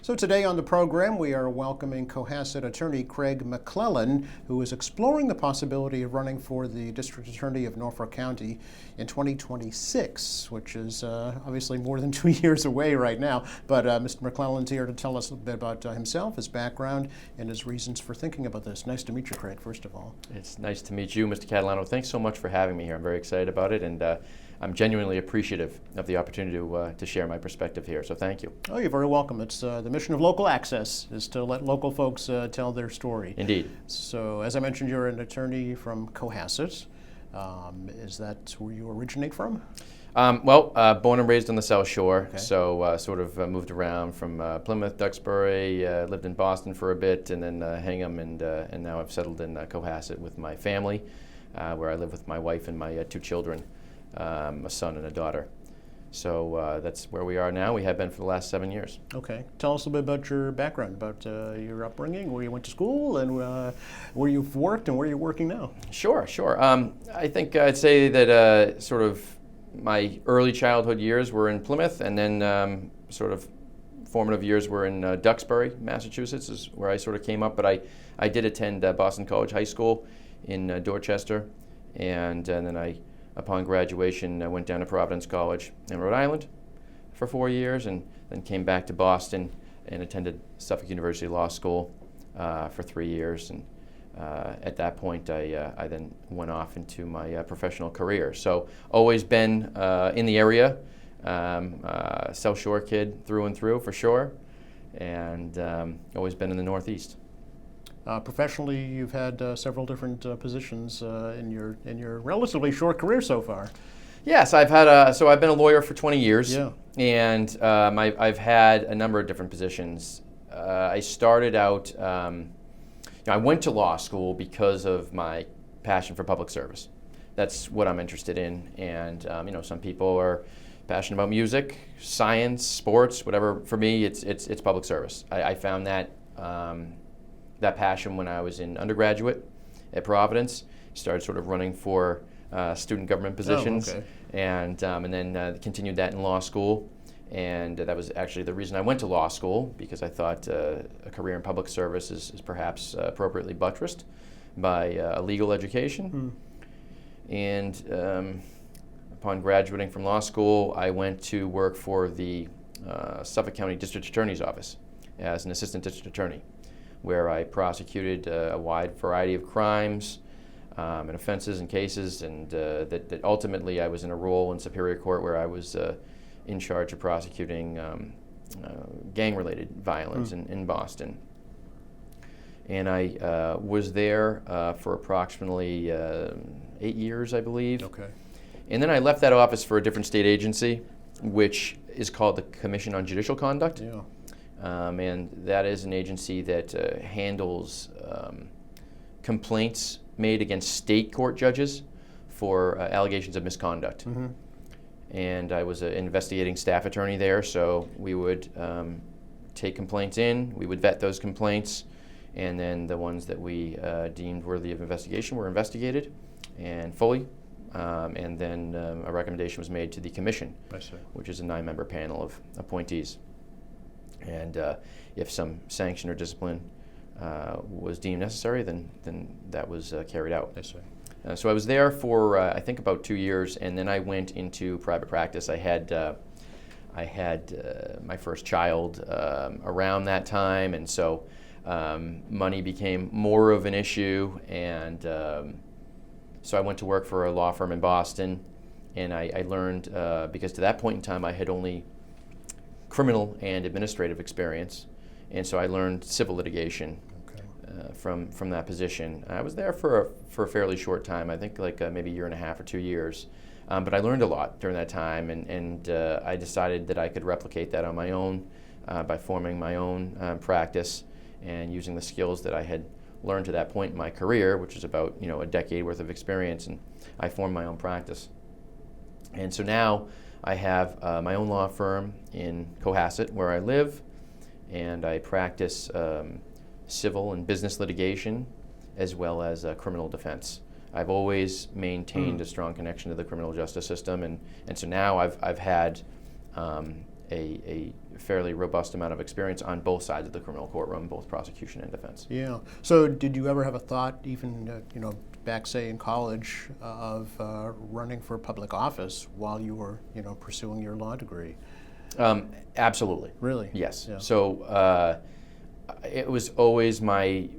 So today on the program, we are welcoming Cohasset Attorney Craig MacLellan, who is exploring the possibility of running for the District Attorney of Norfolk County in 2026, which is obviously more than 2 years away right now. But Mr. MacLellan's here to tell us a little bit about himself, his background, and his reasons for thinking about this. Nice to meet you, Craig, first of all. It's nice to meet you, Mr. Catalano. Thanks so much for having me here. I'm very excited about it, and I'm genuinely appreciative of the opportunity to share my perspective here, so thank you. Oh, you're very welcome. It's the mission of local access is to let local folks tell their story. Indeed. So, as I mentioned, you're an attorney from Cohasset. Is that where you originate from? Born and raised on the South Shore, Okay. so sort of moved around from Plymouth, Duxbury, lived in Boston for a bit, and then Hingham, and now I've settled in Cohasset with my family, where I live with my wife and my 2 children, a son and a daughter. So that's where we are now. We have been for the last 7 years. Okay. Tell us a little bit about your background, about your upbringing, where you went to school, and where you've worked and where you're working now. Sure. I think I'd say that sort of my early childhood years were in Plymouth, and then sort of formative years were in Duxbury, Massachusetts, is where I sort of came up. But I did attend Boston College High School in Dorchester, and then upon graduation, I went down to Providence College in Rhode Island for 4 years, and then came back to Boston and attended Suffolk University Law School for 3 years. And at that point, I then went off into my professional career. So always been in the area, South Shore kid through and through for sure, and always been in the Northeast. Professionally, you've had several different positions in your relatively short career so far. Yes, I've had so I've been a lawyer for 20 years, Yeah. and I've had a number of different positions. I started out, I went to law school because of my passion for public service. That's what I'm interested in, and some people are passionate about music, science, sports, whatever. For me, it's public service. I found that passion when I was in undergraduate at Providence. Started sort of running for student government positions, okay. and then continued that in law school. And that was actually the reason I went to law school, because I thought a career in public service is perhaps appropriately buttressed by a legal education. And upon graduating from law school, I went to work for the Suffolk County District Attorney's office as an assistant district attorney, where I prosecuted a wide variety of crimes and offenses and cases, and that ultimately I was in a role in Superior Court where I was in charge of prosecuting gang-related violence in Boston. And I was there for approximately 8 years, I believe. Okay. And then I left that office for a different state agency, which is called the Commission on Judicial Conduct. Yeah. And that is an agency that handles complaints made against state court judges for allegations of misconduct. Mm-hmm. And I was an investigating staff attorney there, so we would take complaints in, we would vet those complaints, and then the ones that we deemed worthy of investigation were investigated and fully. And then a recommendation was made to the commission, which is a 9-member panel of appointees. And if some sanction or discipline was deemed necessary, then that was carried out. I see. So I was there for I think about 2 years, and then I went into private practice. I had my first child around that time, and so money became more of an issue, and so I went to work for a law firm in Boston, and I learned, because to that point in time I had only criminal and administrative experience, and so I learned civil litigation from that position. I was there for a fairly short time, I think like maybe 1.5 years or 2 years, but I learned a lot during that time, and I decided that I could replicate that on my own by forming my own practice and using the skills that I had learned to that point in my career, which is about a decade worth of experience, and I formed my own practice. And so now I have my own law firm in Cohasset, where I live, and I practice civil and business litigation as well as criminal defense. I've always maintained a strong connection to the criminal justice system, and so now I've had a fairly robust amount of experience on both sides of the criminal courtroom, both prosecution and defense. Yeah. So did you ever have a thought, even back, say, in college, of running for public office while you were, pursuing your law degree? Absolutely. Really? Yes. Yeah. So it was always my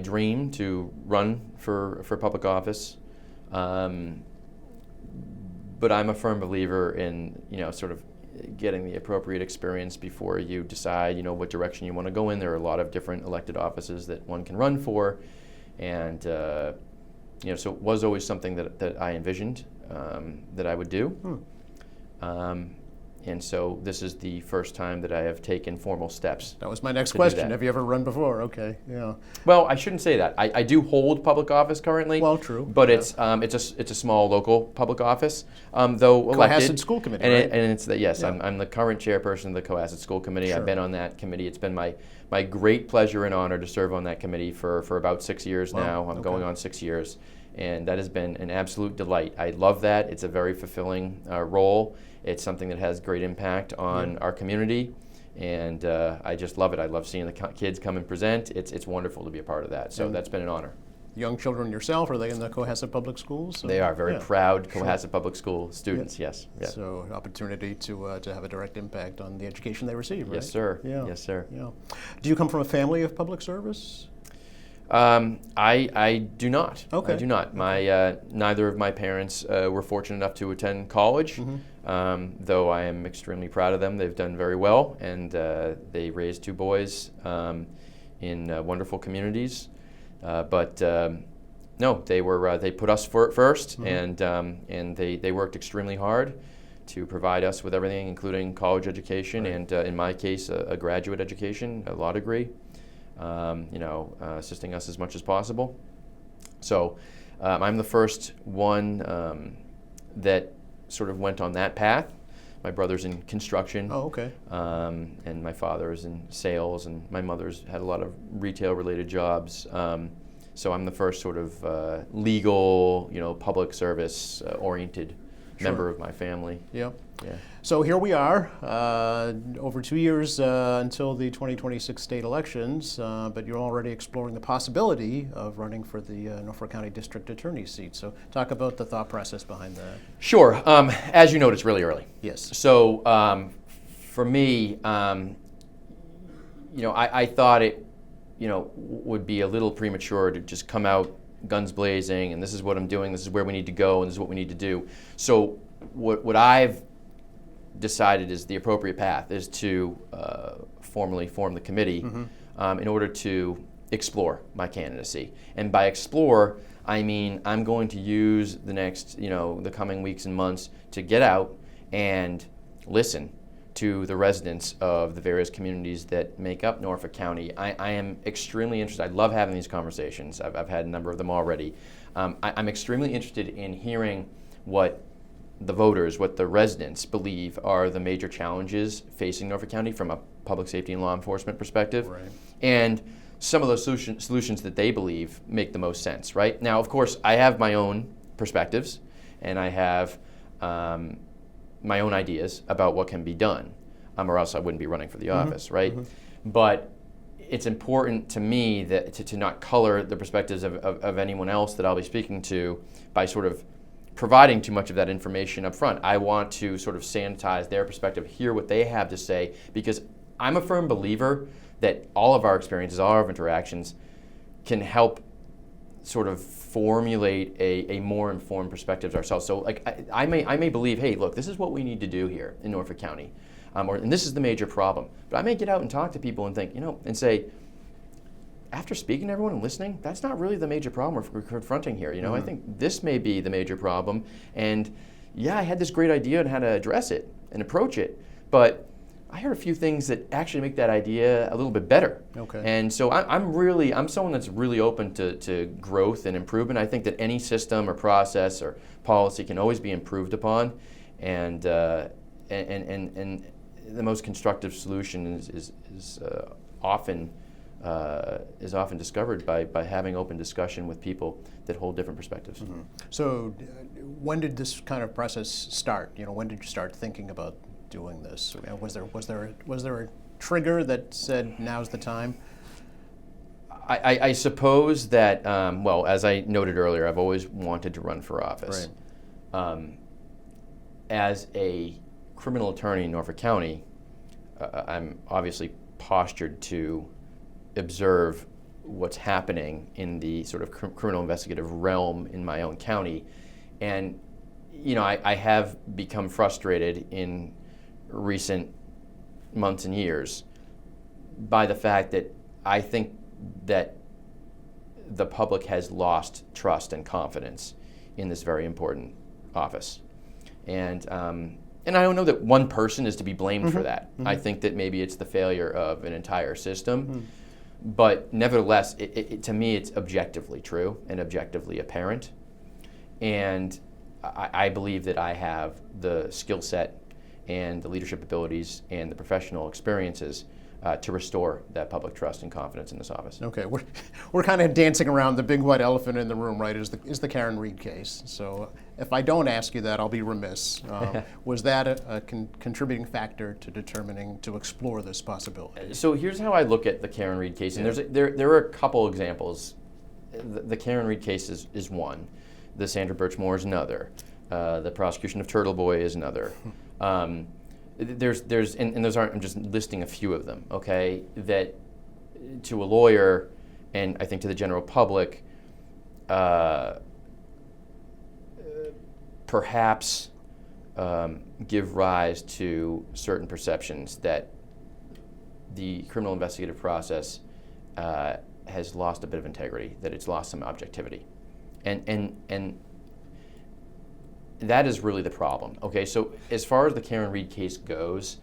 dream to run for public office, but I'm a firm believer in sort of getting the appropriate experience before you decide what direction you want to go in. There are a lot of different elected offices that one can run for, and so it was always something that I envisioned that I would do. And so this is the first time that I have taken formal steps. That was my next question. Have you ever run before? Okay, yeah. Well, I shouldn't say that. I do hold public office currently. Well, true. But it's a small local public office, though elected. Cohasset School Committee, and right? And it's that, yes, Yeah. I'm the current chairperson of the Cohasset School Committee. Sure. I've been on that committee. It's been my great pleasure and honor to serve on that committee for about 6 years now. I'm going on 6 years. And that has been an absolute delight. I love that. It's a very fulfilling role. It's something that has great impact on our community, and I just love it. I love seeing the kids come and present. It's wonderful to be a part of that. So that's been an honor. Young children yourself, are they in the Cohasset Public Schools? They are very proud Cohasset Public School students, yes. Yeah. So an opportunity to have a direct impact on the education they receive, right? Yes, sir. Yeah. Yes, sir. Yeah. Do you come from a family of public service? I do not. Okay. I do not. My neither of my parents were fortunate enough to attend college, though I am extremely proud of them. They've done very well, and they raised 2 boys in wonderful communities. But no, they put us first, and they worked extremely hard to provide us with everything, including college education, and in my case, a graduate education, a law degree. Assisting us as much as possible. So I'm the first one that sort of went on that path. My brother's in construction. Oh, okay. And my father is in sales, and my mother's had a lot of retail-related jobs. So I'm the first sort of legal, public service oriented member of my family. Yep. Yeah. So here we are, over 2 years until the 2026 state elections, but you're already exploring the possibility of running for the Norfolk County District Attorney seat. So talk about the thought process behind that. Sure. As you note, it's really early. Yes. So for me, I thought it, would be a little premature to just come out guns blazing, and this is what I'm doing, this is where we need to go, and this is what we need to do. So what I've decided is the appropriate path is to formally form the committee in order to explore my candidacy. And by explore, I mean I'm going to use the next, the coming weeks and months to get out and listen to the residents of the various communities that make up Norfolk County. I am extremely interested. I love having these conversations. I've had a number of them already. I'm extremely interested in hearing what the voters, what the residents believe are the major challenges facing Norfolk County from a public safety and law enforcement perspective. Right. And some of those solutions that they believe make the most sense, right? Now, of course, I have my own perspectives, and I have my own ideas about what can be done, or else I wouldn't be running for the office, right? But it's important to me that to not color the perspectives of anyone else that I'll be speaking to by sort of providing too much of that information up front. I want to sort of sanitize their perspective, hear what they have to say, because I'm a firm believer that all of our experiences, all of our interactions can help sort of formulate a more informed perspective ourselves. So like I may believe, hey, look, this is what we need to do here in Norfolk County, and this is the major problem. But I may get out and talk to people and think, and say, after speaking to everyone and listening, that's not really the major problem we're confronting here. I think this may be the major problem. And yeah, I had this great idea on how to address it and approach it, but I heard a few things that actually make that idea a little bit better. Okay. And so I'm someone that's really open to growth and improvement. I think that any system or process or policy can always be improved upon, and the most constructive solution is often discovered by having open discussion with people that hold different perspectives. So when did this kind of process start? When did you start thinking about doing this? Was there a trigger that said now's the time? I suppose that, well, as I noted earlier, I've always wanted to run for office. Right. As a criminal attorney in Norfolk County, I'm obviously postured to observe what's happening in the sort of criminal investigative realm in my own county. And, I have become frustrated in recent months and years by the fact that I think that the public has lost trust and confidence in this very important office. And I don't know that one person is to be blamed for that. I think that maybe it's the failure of an entire system. But nevertheless, to me, it's objectively true and objectively apparent. And I believe that I have the skill set and the leadership abilities and the professional experiences to restore that public trust and confidence in this office. Okay, we're kind of dancing around the big white elephant in the room, right? Is the Karen Reed case? So if I don't ask you that, I'll be remiss. Was that a contributing factor to determining to explore this possibility? So here's how I look at the Karen Reed case, and there are a couple examples. The Karen Reed case is one. The Sandra Birchmore is another. The prosecution of Turtle Boy is another. There's and those aren't, I'm just listing a few of them, okay, that to a lawyer and I think to the general public perhaps give rise to certain perceptions that the criminal investigative process has lost a bit of integrity, that it's lost some objectivity. And that is really the problem. Okay, so as far as the Karen Reed case goes,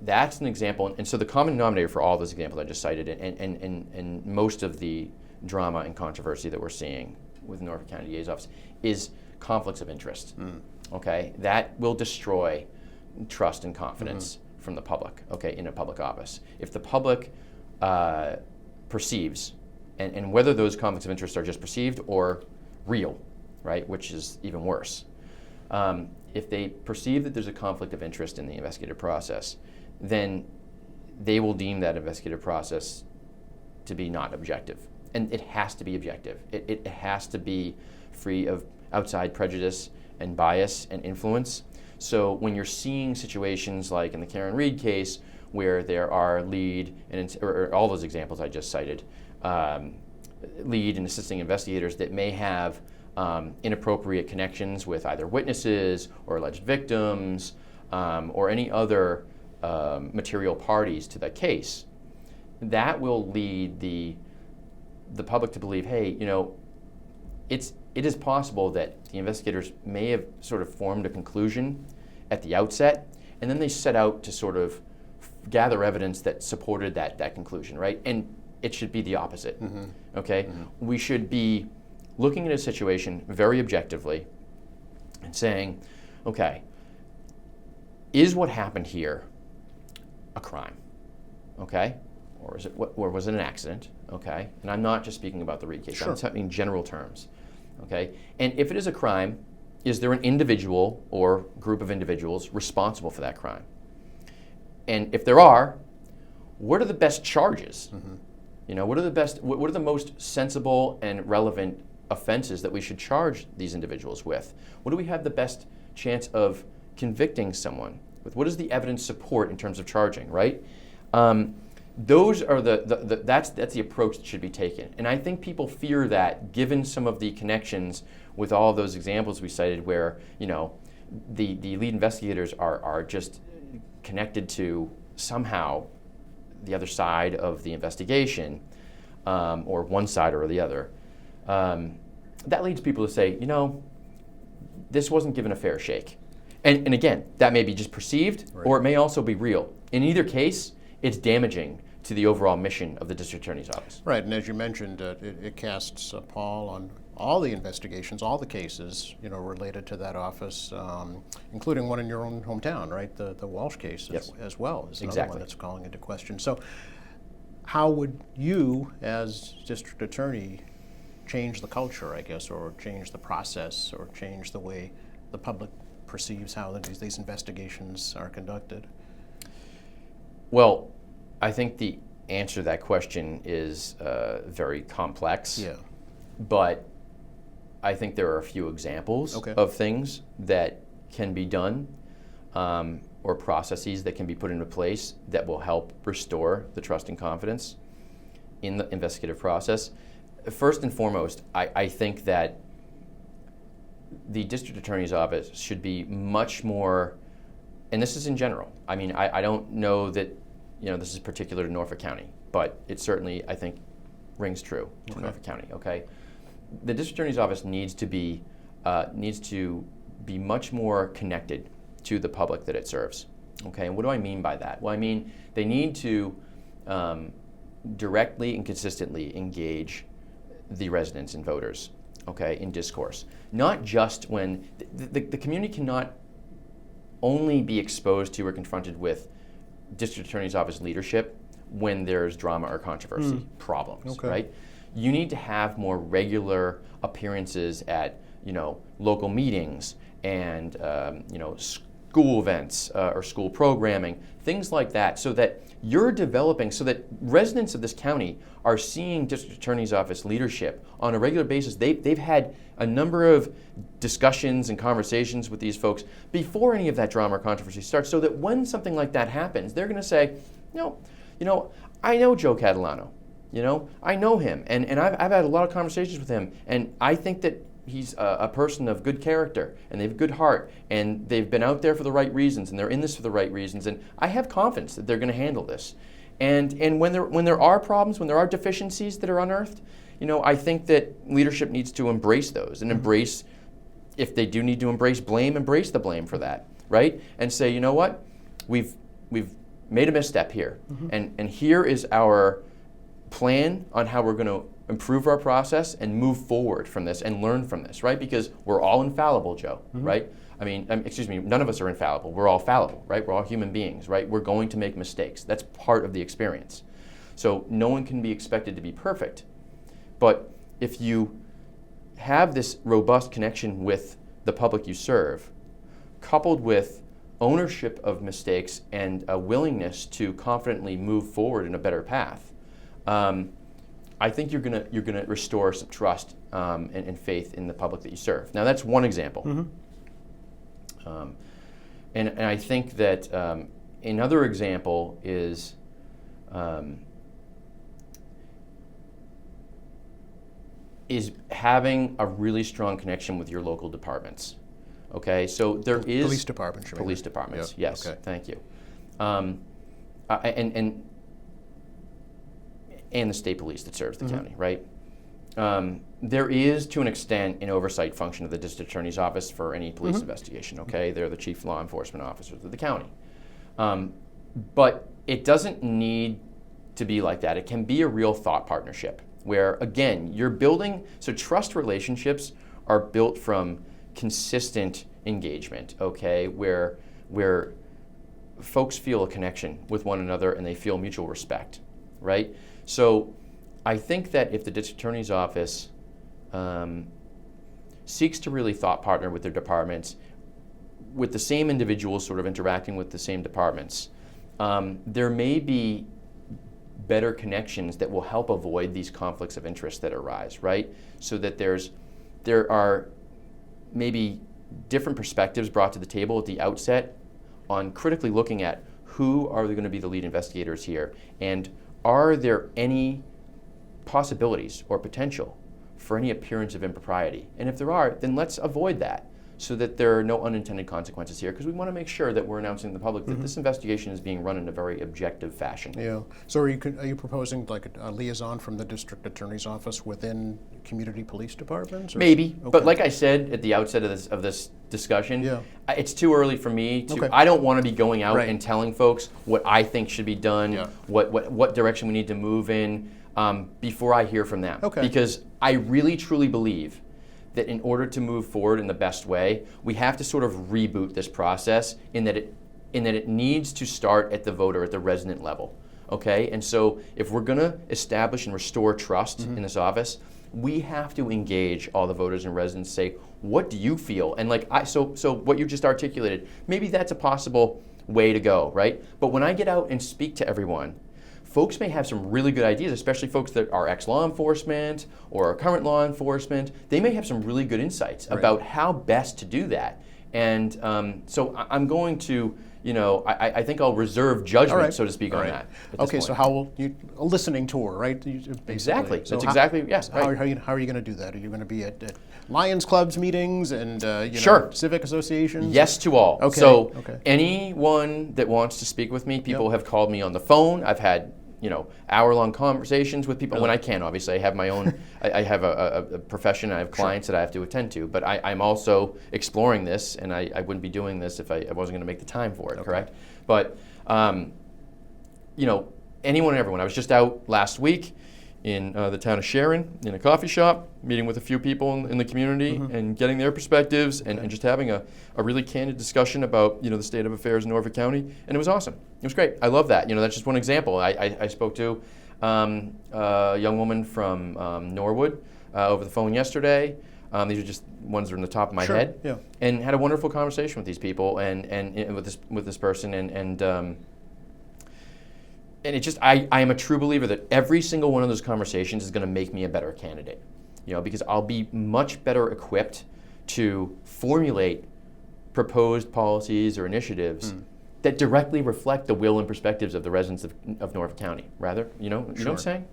that's an example. And so the common denominator for all those examples I just cited and most of the drama and controversy that we're seeing with Norfolk County DA's office is conflicts of interest. Okay, that will destroy trust and confidence from the public, okay, in a public office. If the public perceives, and whether those conflicts of interest are just perceived or real, right, which is even worse. If they perceive that there's a conflict of interest in the investigative process, then they will deem that investigative process to be not objective. And it has to be objective. It has to be free of outside prejudice and bias and influence. So when you're seeing situations like in the Karen Reed case where there are lead and or all those examples I just cited, lead and assisting investigators that may have inappropriate connections with either witnesses or alleged victims or any other material parties to the case, that will lead the public to believe, hey, it is possible that the investigators may have sort of formed a conclusion at the outset, and then they set out to sort of gather evidence that supported that conclusion, right? And it should be the opposite, okay? We should be looking at a situation very objectively and saying, okay, is what happened here a crime, okay? Or was it an accident, okay? And I'm not just speaking about the Reed case, I'm talking in general terms, okay? And if it is a crime, is there an individual or group of individuals responsible for that crime? And if there are, what are the best charges? What are the most sensible and relevant offenses that we should charge these individuals with? What do we have the best chance of convicting someone with? What does the evidence support in terms of charging, right? Those are that's the approach that should be taken. And I think people fear that, given some of the connections with all of those examples we cited where, the lead investigators are just connected to somehow the other side of the investigation, or one side or the other. That leads people to say, this wasn't given a fair shake. And again, that may be just perceived, or it may also be real. In either case, it's damaging to the overall mission of the district attorney's office. Right, and as you mentioned, it casts a pall on all the investigations, all the cases, related to that office, including one in your own hometown, right? The Walsh case as well is another one that's calling into question. So how would you, as district attorney, change the culture, I guess, or change the process, or change the way the public perceives how these investigations are conducted? Well, I think the answer to that question is very complex. Yeah. But I think there are a few examples of things that can be done or processes that can be put into place that will help restore the trust and confidence in the investigative process. First and foremost, I think that the district attorney's office should be much more, and this is in general. I mean, I don't know that this is particular to Norfolk County, but it certainly, I think, rings true to Norfolk County. Okay, the district attorney's office needs to be much more connected to the public that it serves. Okay, and what do I mean by that? Well, I mean they need to directly and consistently engage the residents and voters, okay, in discourse. Not just when the community cannot only be exposed to or confronted with district attorney's office leadership when there's drama or controversy, problems, right? You need to have more regular appearances at local meetings and school events or school programming, things like that, so that you're developing, so that residents of this county are seeing district attorney's office leadership on a regular basis. They've had a number of discussions and conversations with these folks before any of that drama or controversy starts, so that when something like that happens, they're going to say, I know Joe Catalano, I know him, and I've had a lot of conversations with him, and I think that he's a person of good character, and they have a good heart, and they've been out there for the right reasons, and they're in this for the right reasons, and I have confidence that they're going to handle this. And when there are problems, when there are deficiencies that are unearthed, I think that leadership needs to embrace those and embrace, if they do need to embrace the blame for that, right? And say, you know what, we've made a misstep here, and here is our plan on how we're going to improve our process and move forward from this and learn from this, right? Because we're all infallible, Joe, right? I mean, excuse me, none of us are infallible. We're all fallible, right? We're all human beings, right? We're going to make mistakes. That's part of the experience. So no one can be expected to be perfect. But if you have this robust connection with the public you serve, coupled with ownership of mistakes and a willingness to confidently move forward in a better path, I think you're gonna restore some trust and faith in the public that you serve. Now that's one example, and I think that another example is having a really strong connection with your local departments. Okay, so there is police departments. Police departments. Yeah. Yes, okay. Thank you. And the state police that serves the county, right? There is, to an extent, an oversight function of the district attorney's office for any police investigation, okay? They're the chief law enforcement officers of the county. But it doesn't need to be like that. It can be a real thought partnership where, again, you're building, so trust relationships are built from consistent engagement, okay? Where folks feel a connection with one another and they feel mutual respect, right? So I think that if the district attorney's office seeks to really thought partner with their departments, with the same individuals sort of interacting with the same departments, there may be better connections that will help avoid these conflicts of interest that arise, right? So that there are maybe different perspectives brought to the table at the outset on critically looking at who are going to be the lead investigators here, and are there any possibilities or potential for any appearance of impropriety? And if there are, then let's avoid that so that there are no unintended consequences here, because we want to make sure that we're announcing to the public that this investigation is being run in a very objective fashion. Yeah. So are you proposing like a liaison from the district attorney's office within community police departments? Maybe, but like I said at the outset of this discussion, it's too early for me to. I don't want to be going out and telling folks what I think should be done, what direction we need to move in before I hear from them. Because I really truly believe that in order to move forward in the best way, we have to sort of reboot this process in that it needs to start at the voter, at the resident level. Okay, and so if we're going to establish and restore trust in this office, we have to engage all the voters and residents, say, what do you feel? And like, so what you just articulated, maybe that's a possible way to go, right? But when I get out and speak to everyone, folks may have some really good ideas, especially folks that are ex-law enforcement or are current law enforcement. They may have some really good insights about how best to do that. And so I'm going to, I think I'll reserve judgment, so to speak, on that. Okay, so how will you, a listening tour, right? Exactly. So that's exactly, yes. How are you going to do that? Are you going to be at Lions Clubs meetings and Sure. civic associations? Yes to all. Okay. So okay. anyone that wants to speak with me, people have called me on the phone. I've had hour-long conversations with people when I can. Obviously, I have my own. I have a profession. I have clients that I have to attend to. But I'm also exploring this, and I wouldn't be doing this if I wasn't going to make the time for it. Correct. But anyone and everyone. I was just out last week in the town of Sharon in a coffee shop, meeting with a few people in the community and getting their perspectives and just having a really candid discussion about the state of affairs in Norfolk County, and it was awesome. It was great. I love that. That's just one example. I spoke to a young woman from Norwood over the phone yesterday. These are just ones that are on the top of my head, and had a wonderful conversation with these people and with this person and it just, I am a true believer that every single one of those conversations is going to make me a better candidate, because I'll be much better equipped to formulate proposed policies or initiatives that directly reflect the will and perspectives of the residents of Norfolk County. Rather, you know what I'm saying?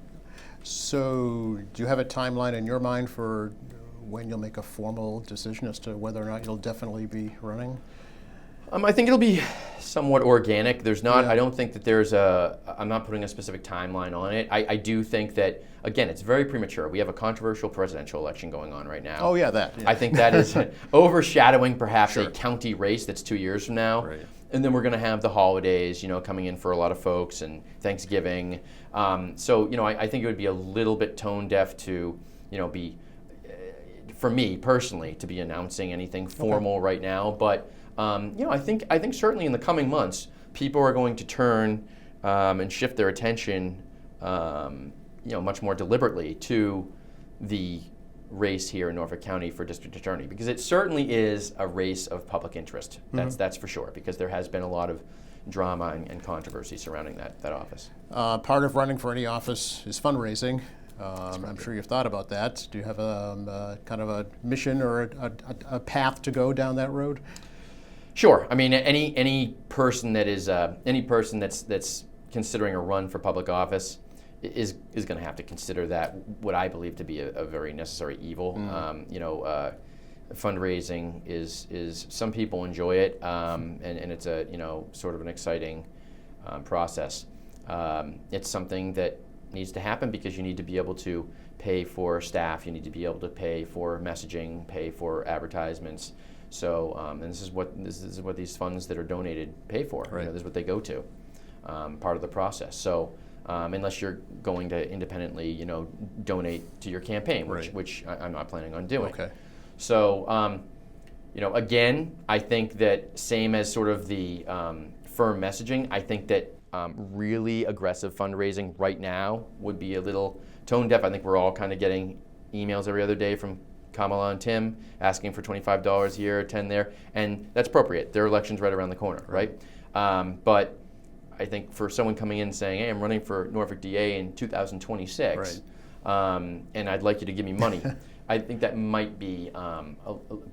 So, do you have a timeline in your mind for when you'll make a formal decision as to whether or not you'll definitely be running? I think it'll be somewhat organic. There's not, I don't think that there's I'm not putting a specific timeline on it. I do think that, again, it's very premature. We have a controversial presidential election going on right now. Oh yeah, that. I think that is overshadowing perhaps a county race that's 2 years from now. Right. And then we're going to have the holidays, coming in for a lot of folks, and Thanksgiving. So, I think it would be a little bit tone deaf to, be, for me personally, to be announcing anything formal right now. But I think certainly in the coming months, people are going to turn and shift their attention, much more deliberately to the race here in Norfolk County for district attorney, because it certainly is a race of public interest. That's for sure, because there has been a lot of drama and controversy surrounding that office. Part of running for any office is fundraising. I'm sure you've thought about that. Do you have a kind of a mission or a path to go down that road? Sure. I mean, any person that is that's considering a run for public office is going to have to consider that what I believe to be a very necessary evil. Fundraising is some people enjoy it, and it's a sort of an exciting process. It's something that needs to happen because you need to be able to pay for staff, you need to be able to pay for messaging, pay for advertisements. So, and this is what these funds that are donated pay for. Right. This is what they go to, part of the process. So, unless you're going to independently, donate to your campaign, which I'm not planning on doing. Okay. So, again, I think that same as sort of the firm messaging, I think that really aggressive fundraising right now would be a little tone deaf. I think we're all kind of getting emails every other day from Kamala and Tim asking for $25 here, 10 there, and that's appropriate. Their election's right around the corner, right? But I think for someone coming in saying, hey, I'm running for Norfolk DA in 2026, and I'd like you to give me money, I think that might be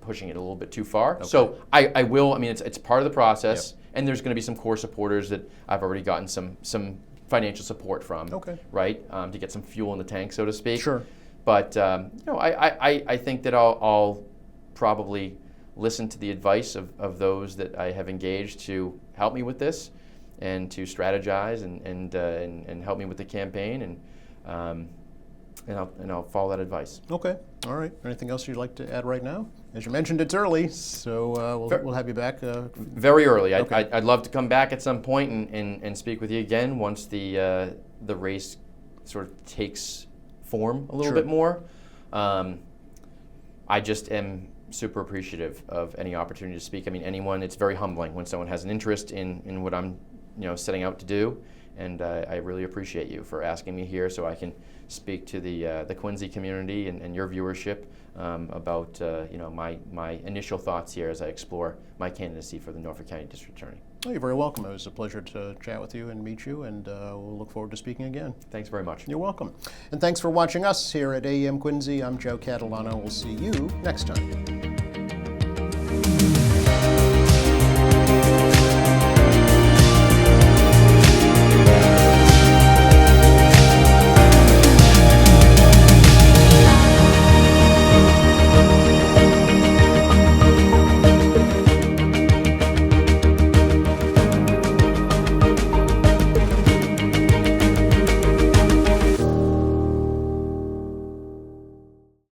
pushing it a little bit too far. Okay. So I will, I mean, it's part of the process, and there's going to be some core supporters that I've already gotten some financial support from, right, to get some fuel in the tank, so to speak. Sure. But I think that I'll probably listen to the advice of those that I have engaged to help me with this, and to strategize and help me with the campaign, and I'll follow that advice. Okay. All right. Anything else you'd like to add right now? As you mentioned, it's early, so we'll have you back. Very early. Okay. I'd love to come back at some point and speak with you again once the race sort of takes form a little bit more. I just am super appreciative of any opportunity to speak. I mean, anyone, it's very humbling when someone has an interest in what I'm setting out to do, and I really appreciate you for asking me here so I can speak to the Quincy community and your viewership about my initial thoughts here as I explore my candidacy for the Norfolk County District Attorney. Well, you're very welcome. It was a pleasure to chat with you and meet you, and we'll look forward to speaking again. Thanks very much. You're welcome. And thanks for watching us here at AEM Quincy. I'm Joe Catalano. We'll see you next time.